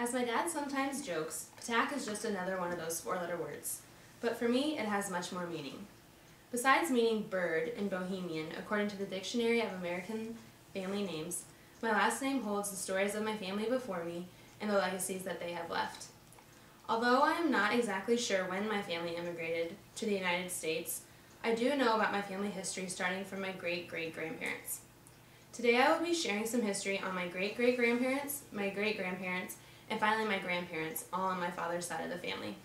As my dad sometimes jokes, Patak is just another one of those four-letter words. But for me, it has much more meaning. Besides meaning bird in Bohemian, according to the Dictionary of American Family Names, my last name holds the stories of my family before me and the legacies that they have left. Although I am not exactly sure when my family immigrated to the United States, I do know about my family history starting from my great-great-grandparents. Today I will be sharing some history on my great-great-grandparents, my great-grandparents, and finally my grandparents, all on my father's side of the family.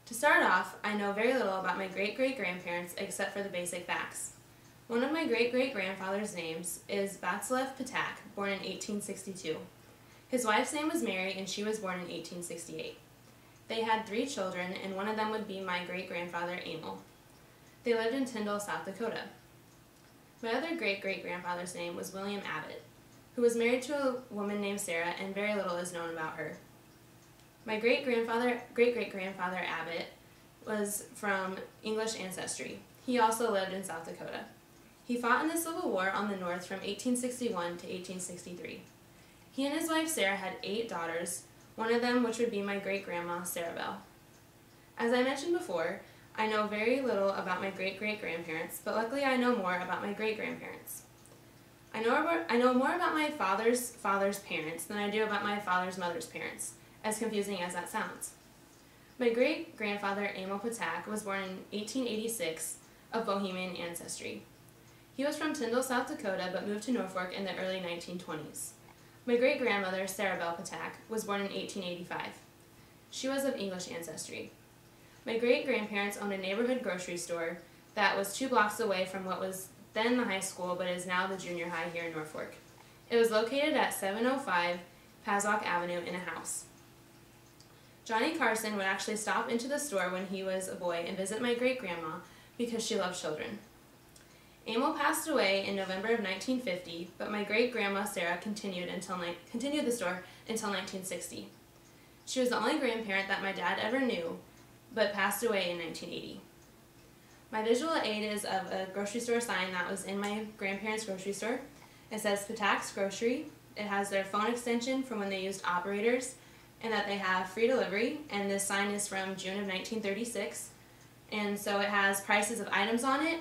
To start off, I know very little about my great-great-grandparents except for the basic facts. One of my great-great-grandfather's names is Václav Patak, born in 1862. His wife's name was Mary and she was born in 1868. They had 3 children and one of them would be my great-grandfather Emil. They lived in Tyndall, South Dakota. My other great-great-grandfather's name was William Abbott, who was married to a woman named Sarah, and very little is known about her. My great-great-grandfather Abbott was from English ancestry. He also lived in South Dakota. He fought in the Civil War on the North from 1861 to 1863. He and his wife Sarah had 8 daughters, one of them which would be my great-grandma Sarah Bell. As I mentioned before, I know very little about my great-great-grandparents, but luckily I know more about my great-grandparents. I know more about my father's parents than I do about my father's mother's parents, as confusing as that sounds. My great-grandfather Emil Patak was born in 1886 of Bohemian ancestry. He was from Tyndall, South Dakota, but moved to Norfolk in the early 1920s. My great-grandmother, Sarah Bell Patak, was born in 1885. She was of English ancestry. My great-grandparents owned a neighborhood grocery store that was 2 blocks away from what was then the high school, but is now the junior high here in Norfolk. It was located at 705 Paswack Avenue in a house. Johnny Carson would actually stop into the store when he was a boy and visit my great-grandma because she loved children. Emil passed away in November of 1950, but my great-grandma Sarah continued the store until 1960. She was the only grandparent that my dad ever knew, but passed away in 1980. My visual aid is of a grocery store sign that was in my grandparents' grocery store. It says Patak's Grocery. It has their phone extension from when they used operators, and that they have free delivery, and this sign is from June of 1936. And so it has prices of items on it.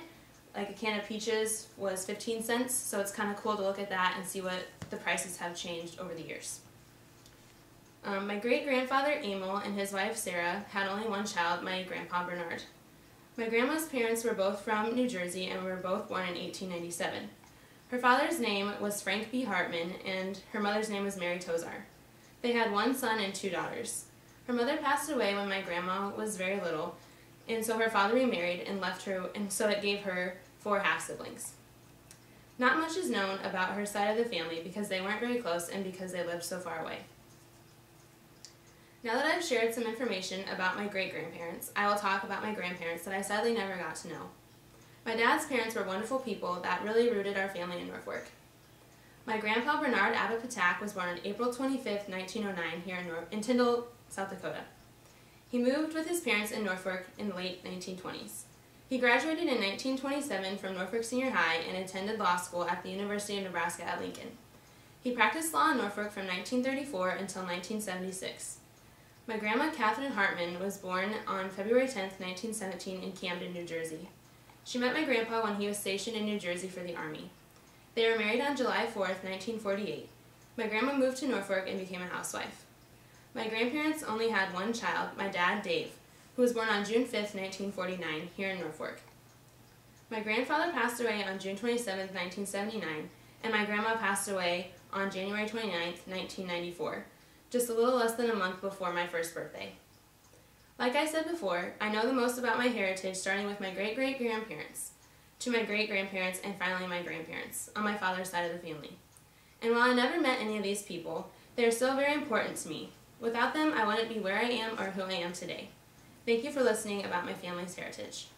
Like a can of peaches was 15 cents, so it's kind of cool to look at that and see what the prices have changed over the years. My great-grandfather Emil and his wife Sarah had only one child, my grandpa Bernard. My grandma's parents were both from New Jersey and were both born in 1897. Her father's name was Frank B. Hartman and her mother's name was Mary Tozar. They had 1 son and 2 daughters. Her mother passed away when my grandma was very little, and so her father remarried and left her, and so it gave her 4 half-siblings. Not much is known about her side of the family because they weren't very close and because they lived so far away. Now that I've shared some information about my great-grandparents, I will talk about my grandparents that I sadly never got to know. My dad's parents were wonderful people that really rooted our family in Norfolk. My grandpa Bernard Abbott Patak was born on April 25, 1909 here in Tyndall, South Dakota. He moved with his parents in Norfolk in the late 1920s. He graduated in 1927 from Norfolk Senior High and attended law school at the University of Nebraska at Lincoln. He practiced law in Norfolk from 1934 until 1976. My grandma Catherine Hartman was born on February 10, 1917 in Camden, New Jersey. She met my grandpa when he was stationed in New Jersey for the Army. They were married on July 4, 1948. My grandma moved to Norfolk and became a housewife. My grandparents only had one child, my dad Dave, who was born on June 5, 1949, here in Norfolk. My grandfather passed away on June 27, 1979, and my grandma passed away on January 29, 1994. Just a little less than a month before my first birthday. Like I said before, I know the most about my heritage starting with my great-great-grandparents, to my great-grandparents, and finally my grandparents, on my father's side of the family. And while I never met any of these people, they are still very important to me. Without them, I wouldn't be where I am or who I am today. Thank you for listening about my family's heritage.